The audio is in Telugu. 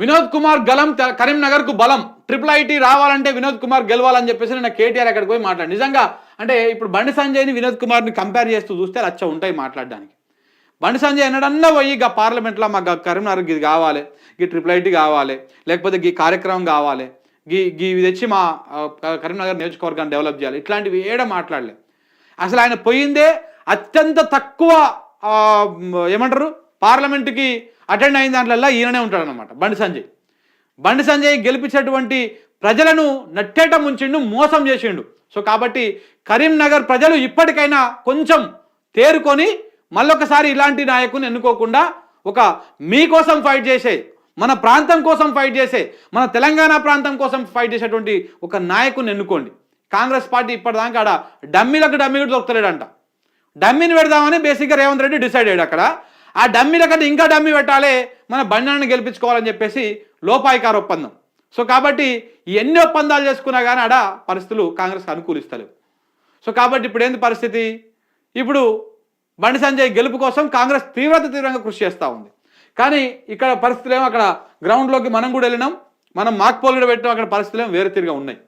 వినోద్ కుమార్ గలం కరీంనగర్ కు బలం ట్రిపుల్ ఐటీ రావాలంటే వినోద్ కుమార్ గెలవాలని చెప్పేసి నిన్న కేటీఆర్ అక్కడికి పోయి మాట్లాడు. నిజంగా అంటే ఇప్పుడు బండి సంజయ్ని వినోద్ కుమార్ని కంపేర్ చేస్తూ చూస్తే లచ్చ ఉంటాయి మాట్లాడడానికి. బండి సంజయ్ ఎన్నడన్నా పోయి ఇక పార్లమెంట్లో మాకు కరీంనగర్కి ఇది కావాలి, ఈ ట్రిపుల్ ఐటీ కావాలి, లేకపోతే ఈ కార్యక్రమం కావాలి, ఇవి తెచ్చి మా కరీంనగర్ నియోజకవర్గాన్ని డెవలప్ చేయాలి, ఇట్లాంటివి ఏడ మాట్లాడలే. అసలు ఆయన పోయిందే అత్యంత తక్కువ ఏమంటారు పార్లమెంటుకి అటెండ్ అయిన దాంట్లో ఈయననే ఉంటాడనమాట బండి సంజయ్ గెలిపించేటువంటి ప్రజలను నట్టేట ముంచిండు, మోసం చేసిండు. సో కాబట్టి కరీంనగర్ ప్రజలు ఇప్పటికైనా కొంచెం తేరుకొని మళ్ళొకసారి ఇలాంటి నాయకుని ఎన్నుకోకుండా ఒక మీకోసం ఫైట్ చేసే, మన ప్రాంతం కోసం ఫైట్ చేసే, మన తెలంగాణ ప్రాంతం కోసం ఫైట్ చేసేటువంటి ఒక నాయకుని ఎన్నుకోండి. కాంగ్రెస్ పార్టీ ఇప్పటిదాకా ఆడ డమ్మీలకు డమ్మీ కూడా దొరుకుతలేడంట. డమ్మీని పెడదామని బేసిక్గా రేవంత్ రెడ్డి డిసైడ్ అయ్యాడు. అక్కడ ఆ డమ్మీల కంటే ఇంకా డమ్మీ పెట్టాలి, మన బండిని గెలిపించుకోవాలని చెప్పేసి లోపాయికార ఒప్పందం. సో కాబట్టి ఎన్ని ఒప్పందాలు చేసుకున్నా కానీ ఆడ పరిస్థితులు కాంగ్రెస్కి అనుకూలిస్తలేవు. సో కాబట్టి ఇప్పుడు ఏంది పరిస్థితి? ఇప్పుడు బండి సంజయ్ గెలుపు కోసం కాంగ్రెస్ తీవ్రంగా కృషి చేస్తూ ఉంది. కానీ ఇక్కడ పరిస్థితులు ఏమో అక్కడ గ్రౌండ్లోకి మనం కూడా వెళ్ళినాం, మనం మాక్ పోల్ కూడా పెట్టినాం, అక్కడ పరిస్థితులు ఏమో వేరే తీరుగా ఉన్నాయి.